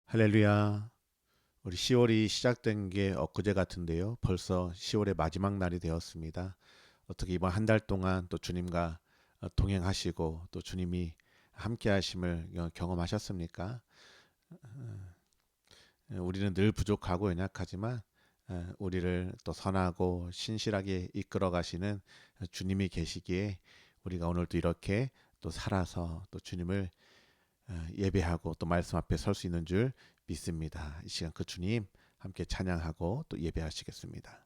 할렐루야. 우리 10월이 시작된 게 엊그제 같은데요. 벌써 10월의 마지막 날이 되었습니다. 어떻게 이번 한 달 동안 또 주님과 동행하시고 또 주님이 함께 하심을 경험하셨습니까? 우리는 늘 부족하고 연약하지만 우리를 또 선하고 신실하게 이끌어 가시는 주님이 계시기에 우리가 오늘도 이렇게 또 살아서 또 주님을 예배하고 또 말씀 앞에 설 수 있는 줄 믿습니다. 이 시간 그 주님 함께 찬양하고 또 예배하시겠습니다.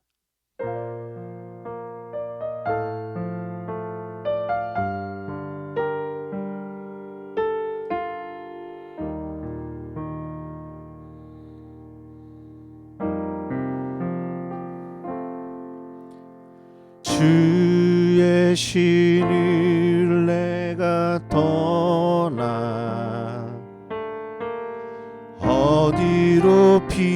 주의 신을 내가 떠나 어디로 피하리까?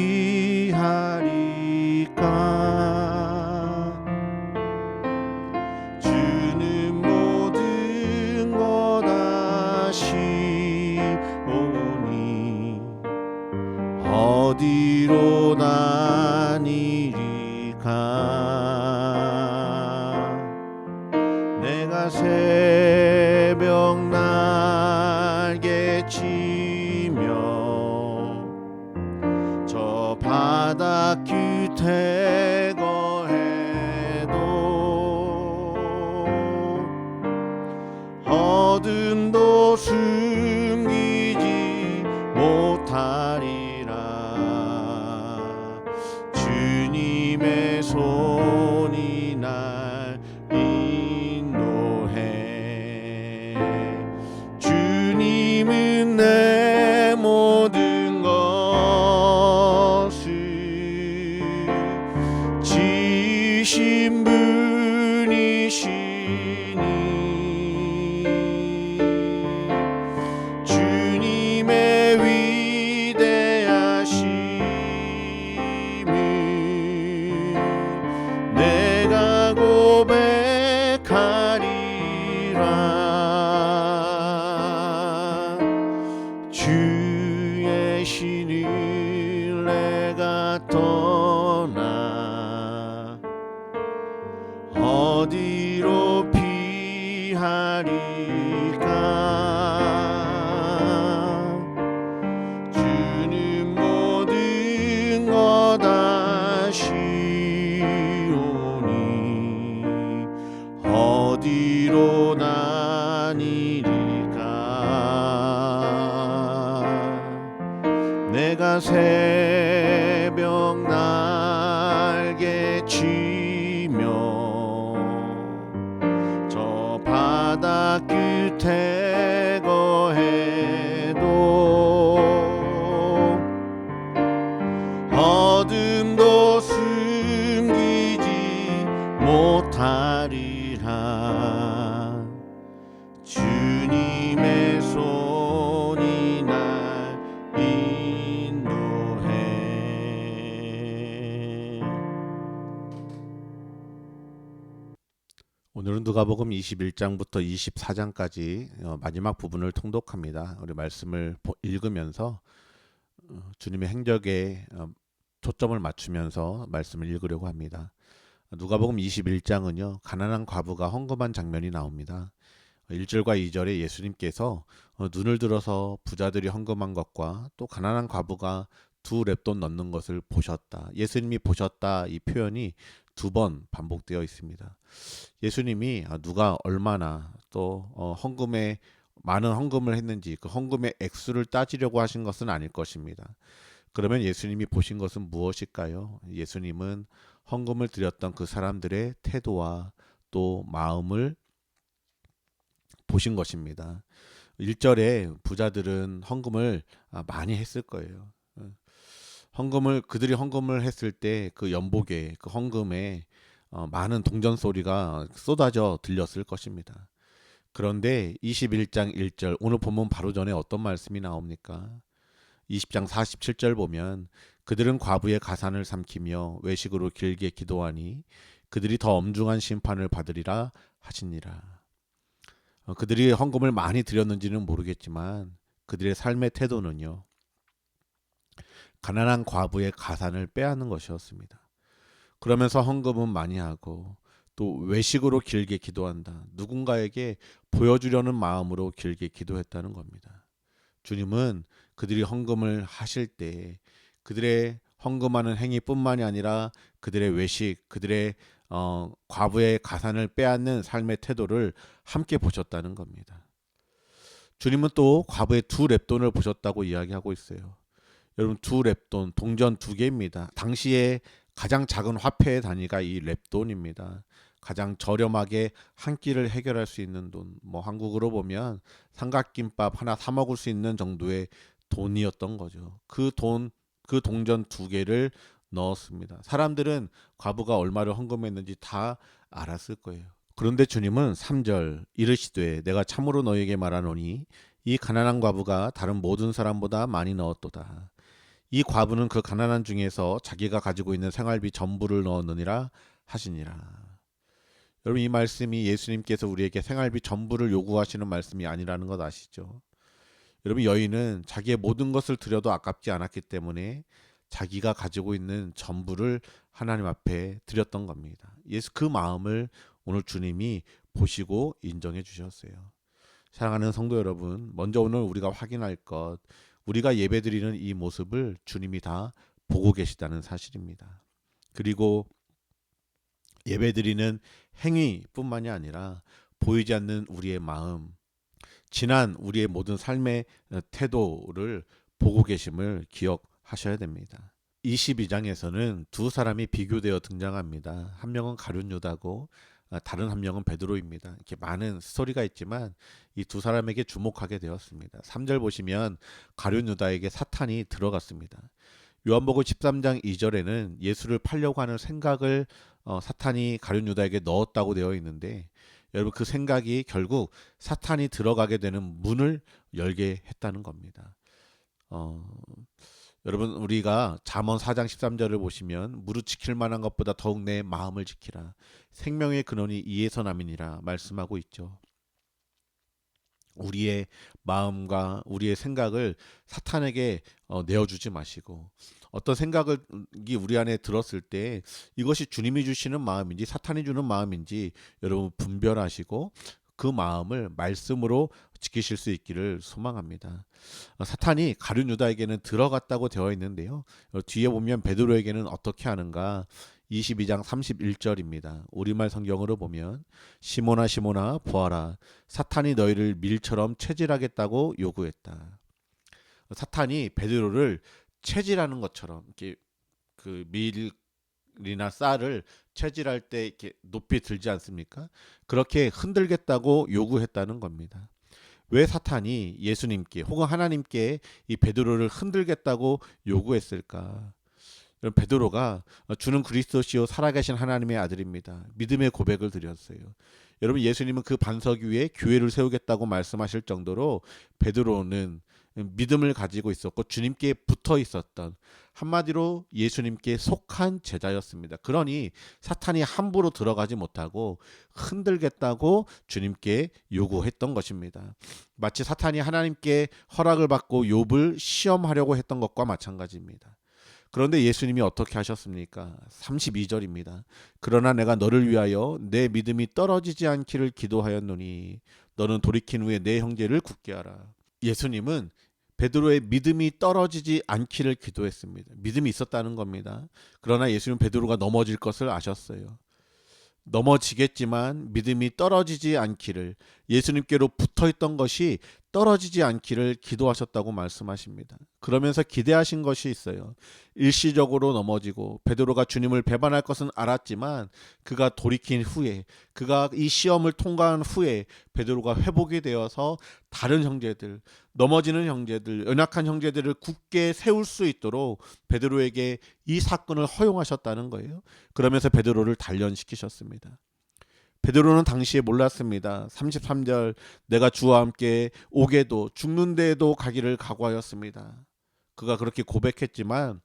주는 모든 것 아시오니 어디로 다니리까? 내가 새벽 날개 치며 저 바다 끝에 거해도 어둠도 숨기지 못하리라. 주님의 손이 날 인도해. 주님은 내 모든 것을 지신 분이시니 주님의 위대하심을 내가 고백하리라. 주의 신을 내가 떠나 어디로 피하리까? 주는 모든 것 아시오니 어디로 다니리까? 내가 새벽 날개 치며 저 바다 끝에 거해도 어둠도 숨기지 못하리라. 주님의 손이 날 인도해. 오늘은 누가복음 21장부터 24장까지 마지막 부분을 통독합니다. 우리 말씀을 읽으면서 주님의 행적에 초점을 맞추면서 말씀을 읽으려고 합니다. 누가복음 21장은요. 가난한 과부가 헌금한 장면이 나옵니다. 1절과 2절에 예수님께서 눈을 들어서 부자들이 헌금한 것과 또 가난한 과부가 두 렙돈 넣는 것을 보셨다. 예수님이 보셨다 이 표현이 두 번 반복되어 있습니다. 예수님이 누가 얼마나 또 헌금에 많은 헌금을 했는지 그 헌금의 액수를 따지려고 하신 것은 아닐 것입니다. 그러면 예수님이 보신 것은 무엇일까요? 예수님은 헌금을 드렸던 그 사람들의 태도와 또 마음을 보신 것입니다. 1절에 부자들은 헌금을 많이 했을 거예요. 그들이 헌금을 했을 때 그 연복에 그 헌금에 많은 동전 소리가 쏟아져 들렸을 것입니다. 그런데 21장 1절 오늘 본문 바로 전에 어떤 말씀이 나옵니까? 20장 47절 보면 그들은 과부의 가산을 삼키며 외식으로 길게 기도하니 그들이 더 엄중한 심판을 받으리라 하시니라. 그들이 헌금을 많이 드렸는지는 모르겠지만 그들의 삶의 태도는요. 가난한 과부의 가산을 빼앗는 것이었습니다. 그러면서 헌금은 많이 하고 또 외식으로 길게 기도한다. 누군가에게 보여주려는 마음으로 길게 기도했다는 겁니다. 주님은 그들이 헌금을 하실 때 그들의 헌금하는 행위뿐만이 아니라 그들의 외식, 그들의 과부의 가산을 빼앗는 삶의 태도를 함께 보셨다는 겁니다. 주님은 또 과부의 두 렙돈을 보셨다고 이야기하고 있어요. 여러분, 두 렙돈, 동전 두 개입니다. 당시에 가장 작은 화폐의 단위가 이 렙돈입니다. 가장 저렴하게 한 끼를 해결할 수 있는 돈, 뭐 한국으로 보면 삼각김밥 하나 사 먹을 수 있는 정도의 돈이었던 거죠. 그 동전 두 개를 넣었습니다. 사람들은 과부가 얼마를 헌금했는지 다 알았을 거예요. 그런데 주님은 3절 이르시되 내가 참으로 너희에게 말하노니 이 가난한 과부가 다른 모든 사람보다 많이 넣었도다. 이 과부는 그 가난한 중에서 자기가 가지고 있는 생활비 전부를 넣었느니라 하시니라. 여러분, 이 말씀이 예수님께서 우리에게 생활비 전부를 요구하시는 말씀이 아니라는 것 아시죠? 여러분, 여인은 자기의 모든 것을 드려도 아깝지 않았기 때문에 자기가 가지고 있는 전부를 하나님 앞에 드렸던 겁니다. 그 마음을 오늘 주님이 보시고 인정해 주셨어요. 사랑하는 성도 여러분, 먼저 오늘 우리가 확인할 것, 우리가 예배드리는 이 모습을 주님이 다 보고 계시다는 사실입니다. 그리고 예배드리는 행위뿐만이 아니라 보이지 않는 우리의 마음, 지난 우리의 모든 삶의 태도를 보고 계심을 기억하셔야 됩니다. 22장에서는 두 사람이 비교되어 등장합니다. 한 명은 가룟 유다고 다른 한 명은 베드로입니다. 이렇게 많은 스토리가 있지만 이 두 사람에게 주목하게 되었습니다. 3절 보시면 가룟 유다에게 사탄이 들어갔습니다. 요한복음 13장 2절에는 예수를 팔려고 하는 생각을 사탄이 가룟 유다에게 넣었다고 되어 있는데, 여러분, 그 생각이 결국 사탄이 들어가게 되는 문을 열게 했다는 겁니다. 여러분, 우리가 잠언 4장 13절을 보시면 무릇 지킬 만한 것보다 더욱 내 마음을 지키라. 생명의 근원이 이에서 남이니라 말씀하고 있죠. 우리의 마음과 우리의 생각을 사탄에게 내어주지 마시고, 어떤 생각이 우리 안에 들었을 때 이것이 주님이 주시는 마음인지 사탄이 주는 마음인지 여러분 분별하시고 그 마음을 말씀으로 지키실 수 있기를 소망합니다. 사탄이 가룟 유다에게는 들어갔다고 되어 있는데요. 뒤에 보면 베드로에게는 어떻게 하는가? 22장 31절입니다. 우리말 성경으로 보면 시몬아 시몬아 보아라, 사탄이 너희를 밀처럼 체질하겠다고 요구했다. 사탄이 베드로를 체질하는 것처럼 이렇게 그 밀이나 쌀을 체질할 때 이렇게 높이 들지 않습니까? 그렇게 흔들겠다고 요구했다는 겁니다. 왜 사탄이 예수님께 혹은 하나님께 이 베드로를 흔들겠다고 요구했을까? 베드로가 주는 그리스도시요 살아계신 하나님의 아들입니다. 믿음의 고백을 드렸어요. 여러분, 예수님은 그 반석 위에 교회를 세우겠다고 말씀하실 정도로 베드로는 믿음을 가지고 있었고 주님께 붙어 있었던, 한마디로 예수님께 속한 제자였습니다. 그러니 사탄이 함부로 들어가지 못하고 흔들겠다고 주님께 요구했던 것입니다. 마치 사탄이 하나님께 허락을 받고 욥을 시험하려고 했던 것과 마찬가지입니다. 그런데 예수님이 어떻게 하셨습니까? 32절입니다. 그러나 내가 너를 위하여 내 믿음이 떨어지지 않기를 기도하였노니 너는 돌이킨 후에 내 형제를 굳게 하라. 예수님은 베드로의 믿음이 떨어지지 않기를 기도했습니다. 믿음이 있었다는 겁니다. 그러나 예수님은 베드로가 넘어질 것을 아셨어요. 넘어지겠지만 믿음이 떨어지지 않기를, 예수님께로 붙어있던 것이 떨어지지 않기를 기도하셨다고 말씀하십니다. 그러면서 기대하신 것이 있어요. 일시적으로 넘어지고 베드로가 주님을 배반할 것은 알았지만 그가 돌이킨 후에, 그가 이 시험을 통과한 후에 베드로가 회복이 되어서 다른 형제들, 넘어지는 형제들, 연약한 형제들을 굳게 세울 수 있도록 베드로에게 이 사건을 허용하셨다는 거예요. 그러면서 베드로를 단련시키셨습니다. 베드로는 당시에 몰랐습니다. 33절 내가 주와 함께 오게도 죽는 데에도 가기를 각오하였습니다. 그가 그렇게 고백했지만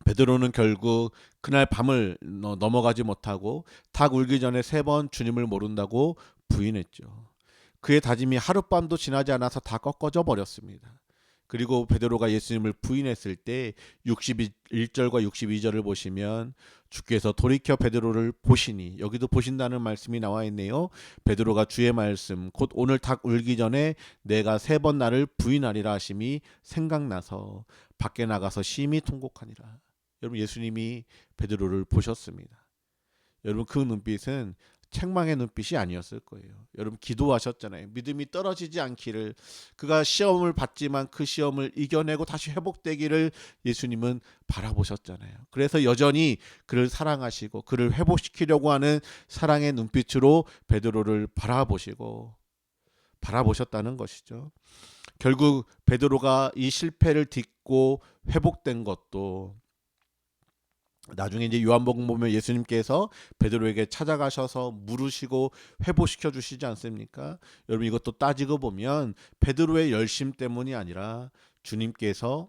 베드로는 결국 그날 밤을 넘어가지 못하고 닭 울기 전에 3번 주님을 모른다고 부인했죠. 그의 다짐이 하룻밤도 지나지 않아서 다 꺾어져 버렸습니다. 그리고 베드로가 예수님을 부인했을 때 61절과 62절을 보시면 주께서 돌이켜 베드로를 보시니, 여기도 보신다는 말씀이 나와 있네요. 베드로가 주의 말씀 곧 오늘 닭 울기 전에 내가 3번 나를 부인하리라 하심이 생각나서 밖에 나가서 심히 통곡하니라. 여러분, 예수님이 베드로를 보셨습니다. 여러분, 그 눈빛은 책망의 눈빛이 아니었을 거예요. 여러분, 기도하셨잖아요. 믿음이 떨어지지 않기를, 그가 시험을 받지만 그 시험을 이겨내고 다시 회복되기를 예수님은 바라보셨잖아요. 그래서 여전히 그를 사랑하시고 그를 회복시키려고 하는 사랑의 눈빛으로 베드로를 바라보셨다는 것이죠. 결국 베드로가 이 실패를 딛고 회복된 것도, 나중에 이제 요한복음 보면 예수님께서 베드로에게 찾아가셔서 물으시고 회복시켜 주시지 않습니까? 여러분, 이것도 따지고 보면 베드로의 열심 때문이 아니라 주님께서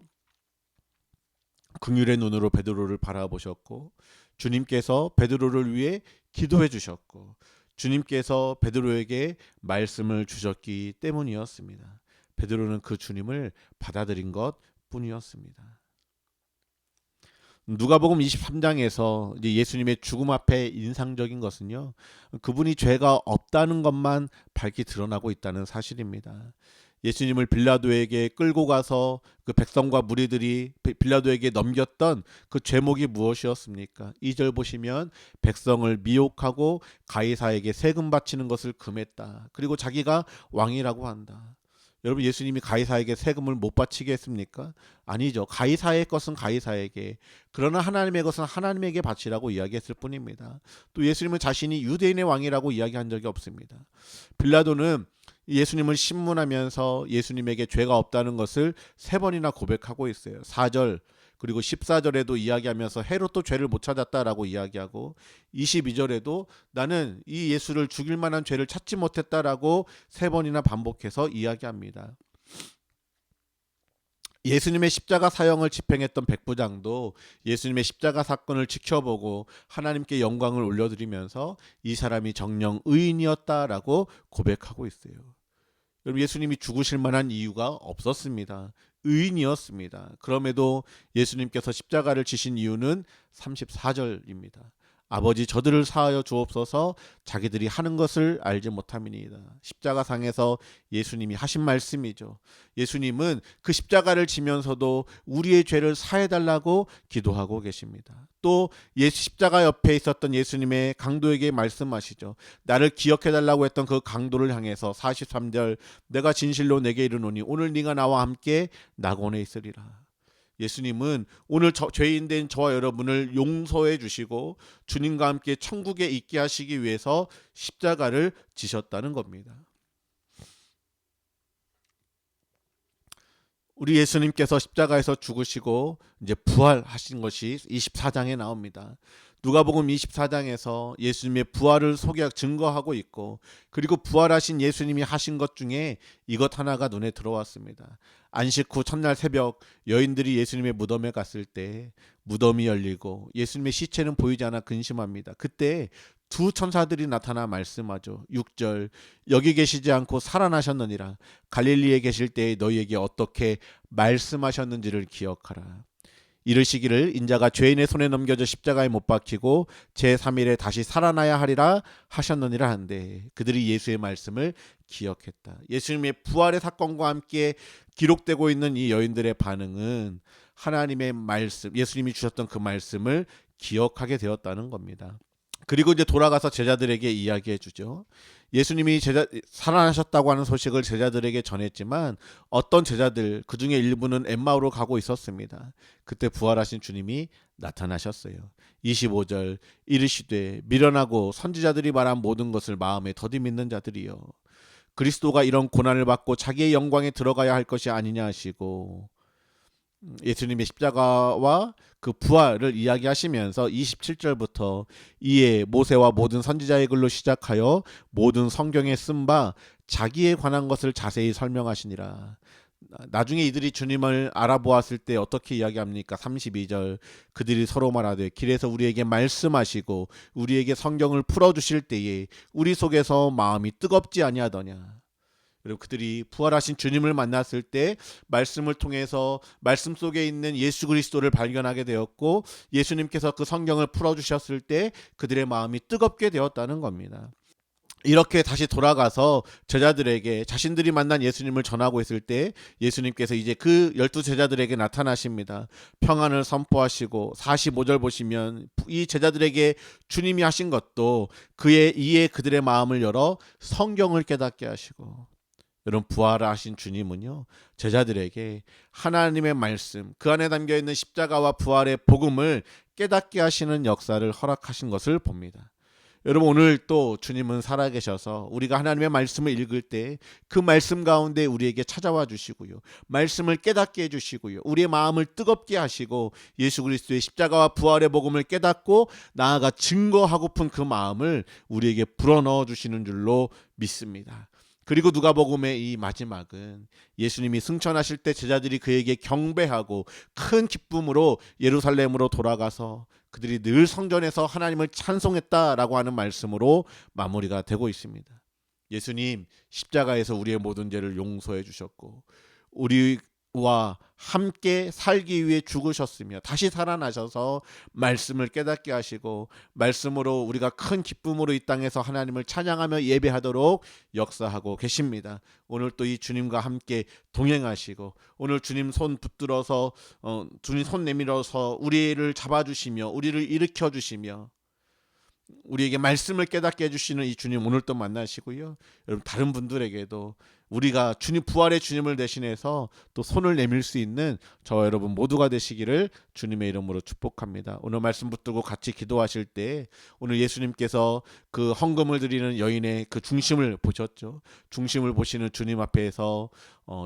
긍휼의 눈으로 베드로를 바라보셨고, 주님께서 베드로를 위해 기도해 주셨고, 주님께서 베드로에게 말씀을 주셨기 때문이었습니다. 베드로는 그 주님을 받아들인 것 뿐이었습니다. 누가복음 23장에서 이제 예수님의 죽음 앞에 인상적인 것은요, 그분이 죄가 없다는 것만 밝히 드러나고 있다는 사실입니다. 예수님을 빌라도에게 끌고 가서 그 백성과 무리들이 빌라도에게 넘겼던 그 죄목이 무엇이었습니까? 2절 보시면 백성을 미혹하고 가이사에게 세금 바치는 것을 금했다. 그리고 자기가 왕이라고 한다. 여러분, 예수님이 가이사에게 세금을 못 바치게 했습니까? 아니죠. 가이사의 것은 가이사에게, 그러나 하나님의 것은 하나님에게 바치라고 이야기했을 뿐입니다. 또 예수님은 자신이 유대인의 왕이라고 이야기한 적이 없습니다. 빌라도는 예수님을 신문하면서 예수님에게 죄가 없다는 것을 3번이나 고백하고 있어요. 4절 그리고 14절에도 이야기하면서 헤롯도 죄를 못 찾았다라고 이야기하고, 22절에도 나는 이 예수를 죽일 만한 죄를 찾지 못했다라고 3번이나 반복해서 이야기합니다. 예수님의 십자가 사형을 집행했던 백부장도 예수님의 십자가 사건을 지켜보고 하나님께 영광을 올려드리면서 이 사람이 정녕 의인이었다라고 고백하고 있어요. 여러분, 예수님이 죽으실 만한 이유가 없었습니다. 의인이었습니다. 그럼에도 예수님께서 십자가를 지신 이유는 34절입니다. 아버지, 저들을 사하여 주옵소서, 자기들이 하는 것을 알지 못함이니이다. 십자가상에서 예수님이 하신 말씀이죠. 예수님은 그 십자가를 지면서도 우리의 죄를 사해달라고 기도하고 계십니다. 또 십자가 옆에 있었던 예수님의 강도에게 말씀하시죠. 나를 기억해달라고 했던 그 강도를 향해서 43절, 내가 진실로 내게 이르노니 오늘 네가 나와 함께 낙원에 있으리라. 예수님은 오늘 죄인된 저와 여러분을 용서해 주시고 주님과 함께 천국에 있게 하시기 위해서 십자가를 지셨다는 겁니다. 우리 예수님께서 십자가에서 죽으시고 이제 부활하신 것이 24장에 나옵니다. 누가복음 24장에서 예수님의 부활을 증거하고 있고, 그리고 부활하신 예수님이 하신 것 중에 이것 하나가 눈에 들어왔습니다. 안식 후 첫날 새벽 여인들이 예수님의 무덤에 갔을 때 무덤이 열리고 예수님의 시체는 보이지 않아 근심합니다. 그때 2 천사들이 나타나 말씀하죠. 6절, 여기 계시지 않고 살아나셨느니라. 갈릴리에 계실 때에 너희에게 어떻게 말씀하셨는지를 기억하라. 이르시기를 인자가 죄인의 손에 넘겨져 십자가에 못 박히고 제3일에 다시 살아나야 하리라 하셨느니라 한데, 그들이 예수의 말씀을 기억했다. 예수님의 부활의 사건과 함께 기록되고 있는 이 여인들의 반응은 하나님의 말씀, 예수님이 주셨던 그 말씀을 기억하게 되었다는 겁니다. 그리고 이제 돌아가서 제자들에게 이야기해 주죠. 예수님이 살아나셨다고 하는 소식을 제자들에게 전했지만 어떤 제자들, 그 중에 일부는 엠마오로 가고 있었습니다. 그때 부활하신 주님이 나타나셨어요. 25절, 이르시되 미련하고 선지자들이 말한 모든 것을 마음에 더디 믿는 자들이여, 그리스도가 이런 고난을 받고 자기의 영광에 들어가야 할 것이 아니냐 하시고, 예수님의 십자가와 그 부활을 이야기하시면서 27절부터 이에 모세와 모든 선지자의 글로 시작하여 모든 성경에 쓴 바 자기에 관한 것을 자세히 설명하시니라. 나중에 이들이 주님을 알아보았을 때 어떻게 이야기합니까? 32절, 그들이 서로 말하되 길에서 우리에게 말씀하시고 우리에게 성경을 풀어주실 때에 우리 속에서 마음이 뜨겁지 아니하더냐. 그리고 그들이 부활하신 주님을 만났을 때 말씀을 통해서 말씀 속에 있는 예수 그리스도를 발견하게 되었고, 예수님께서 그 성경을 풀어주셨을 때 그들의 마음이 뜨겁게 되었다는 겁니다. 이렇게 다시 돌아가서 제자들에게 자신들이 만난 예수님을 전하고 있을 때 예수님께서 이제 그 12제자들에게 나타나십니다. 평안을 선포하시고 45절 보시면 이 제자들에게 주님이 하신 것도 그의 이에 그들의 마음을 열어 성경을 깨닫게 하시고, 여러분 부활하신 주님은요 제자들에게 하나님의 말씀 그 안에 담겨있는 십자가와 부활의 복음을 깨닫게 하시는 역사를 허락하신 것을 봅니다. 여러분 오늘 또 주님은 살아계셔서 우리가 하나님의 말씀을 읽을 때 그 말씀 가운데 우리에게 찾아와 주시고요, 말씀을 깨닫게 해주시고요, 우리의 마음을 뜨겁게 하시고 예수 그리스도의 십자가와 부활의 복음을 깨닫고 나아가 증거하고픈 그 마음을 우리에게 불어넣어 주시는 줄로 믿습니다. 그리고 누가복음의 이 마지막은 예수님이 승천하실 때 제자들이 그에게 경배하고 큰 기쁨으로 예루살렘으로 돌아가서 그들이 늘 성전에서 하나님을 찬송했다라고 하는 말씀으로 마무리가 되고 있습니다. 예수님 십자가에서 우리의 모든 죄를 용서해 주셨고 우리와 함께 살기 위해 죽으셨으며 다시 살아나셔서 말씀을 깨닫게 하시고 말씀으로 우리가 큰 기쁨으로 이 땅에서 하나님을 찬양하며 예배하도록 역사하고 계십니다. 오늘 또 이 주님과 함께 동행하시고 오늘 주님 손 붙들어서 주님 손 내밀어서 우리를 잡아주시며 우리를 일으켜 주시며 우리에게 말씀을 깨닫게 해주시는 이 주님 오늘 또 만나시고요, 여러분 다른 분들에게도 우리가 주님 부활의 주님을 대신해서 또 손을 내밀 수 있는 저와 여러분 모두가 되시기를 주님의 이름으로 축복합니다. 오늘 말씀 붙들고 같이 기도하실 때 오늘 예수님께서 그 헌금을 드리는 여인의 그 중심을 보셨죠. 중심을 보시는 주님 앞에서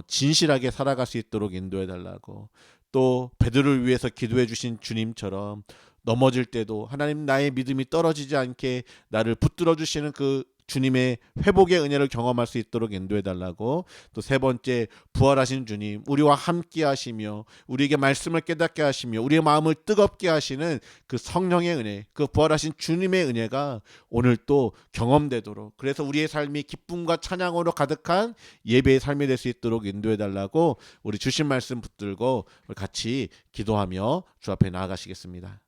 진실하게 살아갈 수 있도록 인도해 달라고, 또 베드로를 위해서 기도해 주신 주님처럼 넘어질 때도 하나님 나의 믿음이 떨어지지 않게 나를 붙들어 주시는 그 주님의 회복의 은혜를 경험할 수 있도록 인도해 달라고, 또 세 번째 부활하신 주님 우리와 함께 하시며 우리에게 말씀을 깨닫게 하시며 우리의 마음을 뜨겁게 하시는 그 성령의 은혜, 그 부활하신 주님의 은혜가 오늘 또 경험되도록, 그래서 우리의 삶이 기쁨과 찬양으로 가득한 예배의 삶이 될 수 있도록 인도해 달라고 우리 주신 말씀 붙들고 같이 기도하며 주 앞에 나아가시겠습니다.